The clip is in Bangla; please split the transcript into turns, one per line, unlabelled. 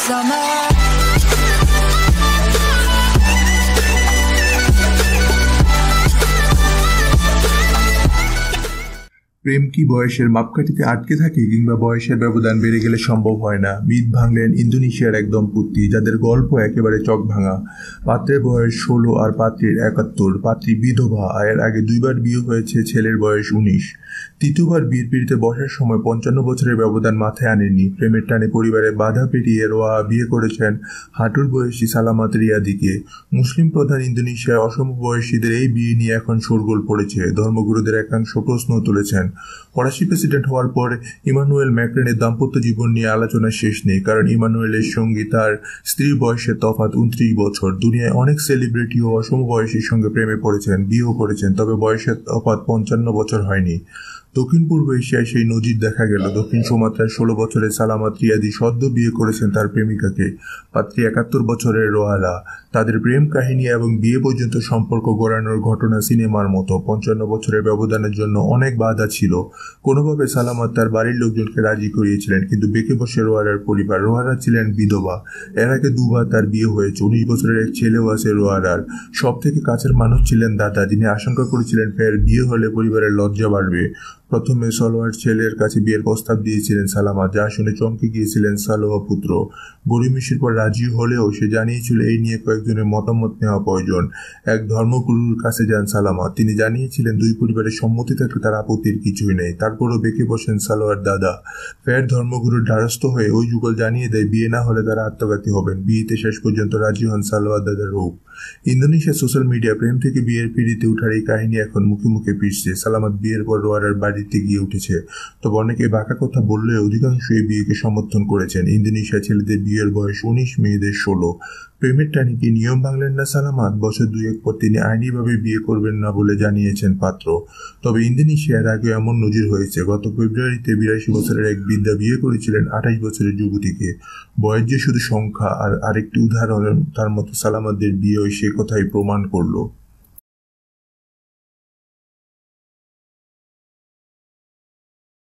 summer.
প্রেম কি বয়সের মাপকাঠিতে আটকে থাকে কিংবা বয়সের ব্যবধান বেড়ে গেলে সম্ভব হয় না? মিথ ভাঙলেন ইন্দোনেশিয়ার এক দম্পতি যাদের গল্প একেবারে চক ভাঙা। পাত্রের বয়স 16 আর পাত্রীর 71। পাত্রী বিধবা, এর আগে 2বার বিয়ে হয়েছে, ছেলের বয়স 19। তৃতীয়বার বিয়ের পিড়িতে বসার সময় 55 বছরের ব্যবধান মাথায় আনেননি। প্রেমের টানে পরিবারে বাধা পেরিয়ে রোয়া বিয়ে করেছেন হাঁটুর বয়সী সালামাত রিয়াদিকে। মুসলিম প্রধান ইন্দোনেশিয়ায় অসমবয়সীদের এই বিয়ে নিয়ে এখন শোরগোল পড়েছে। ধর্মগুরুদের একাংশ প্রশ্ন তুলেছেন। ফরাসি প্রেসিডেন্ট হওয়ার পর ইমানুয়েল ম্যাক্রনের দাম্পত্য জীবন নিয়ে আলোচনা শেষ নেই, কারণ ইমানুয়েলের সঙ্গে তার স্ত্রীর বয়সের তফাৎ 29 বছর। দুনিয়ায় অনেক সেলিব্রিটি ও অসমবয়সীর সঙ্গে প্রেমে পড়েছেন, বিয়েও করেছেন, তবে বয়সের তফাৎ 55 বছর হয়নি। দক্ষিণ পূর্ব এশিয়ায় সেই নজির দেখা গেল। দক্ষিণ সুমাত্রার 16 বছরের সালামাত রিয়াদি সদ্য বিয়ে করেছেন তার প্রেমিকাকে। পাত্রী 71 বছরের রোহালা। তাদের প্রেম কাহিনী এবং বিয়ে পর্যন্ত সম্পর্ক গড়ানোর ঘটনা সিনেমার মতো। 55 বছরের ব্যবধানের জন্য অনেক বাধা ছিল। কোনোভাবে সালামাত তার বাড়ির লোকজনকে রাজি করিয়েছিলেন, কিন্তু বেঁকে বসে রোহারার পরিবার। রোহারা ছিলেন বিধবা, এর আগে 2বার তার বিয়ে হয়েছে। 19 বছরের এক ছেলেও আছে রোহারার। সব থেকে কাছের মানুষ ছিলেন দাদা, যিনি আশঙ্কা করেছিলেন ফের বিয়ে হলে পরিবারের লজ্জা বাড়বে। প্রথমে সলোয়ার ছেলের কাছে বিয়ের প্রস্তাব দিয়েছিলেন সালামাত, যা শুনে চমকে গিয়েছিলেন সালোয়া পুত্র। গড়িমসির পর রাজি হলেও সে জানিয়েছিল এই নিয়ে কয়েকজনের মতামত নেওয়া প্রয়োজন। এক ধর্মগুরুর কাছে যান সালামাত। তিনি জানিয়েছিলেন 2 পরিবারের সম্মতি থাকলে তার আপত্তির কিছুই নেই। তারপরও বেঁকে বসেন সালোয়ার দাদা। ফের ধর্মগুরুর দ্বারস্থ হয়ে ওই যুগল জানিয়ে দেয় বিয়ে না হলে তারা আত্মঘাতী হবেন। বিয়েতে শেষ পর্যন্ত রাজি হন সালোয়ার দাদার রূপ। ইন্দোনেশিয়া সোশ্যাল মিডিয়া প্রেম থেকে বিয়ের পিড়িতে উঠার এই কাহিনী এখন মুখে মুখে ফিরছে। সালামাত বিয়ের পর রোয়ারার বাড়িতে গিয়ে উঠেছে, তবে অনেকে বাঁকা কথা বললেও অধিকাংশ এই বিয়েকে সমর্থন করেছেন। ইন্দোনেশিয়া ছেলেদের বিয়ের বয়স 19, মেয়েদের 16। প্রেমের টানে কি নিয়ম ভাঙলেন না সালামাত? বছর 2-1 পর তিনি আইনিভাবে বিয়ে করবেন না বলে জানিয়েছেন পাত্র। তবে ইন্দোনেশিয়ার আগে এমন নজির হয়েছে। গত ফেব্রুয়ারিতে 82 বছরের এক বৃদ্ধা বিয়ে করেছিলেন 28 বছরের যুবতীকে। বয়স যে শুধু সংখ্যা, আর আরেকটি উদাহরণ তার মতো সালামাতদের বিয়ে সে কথাই প্রমাণ করলো।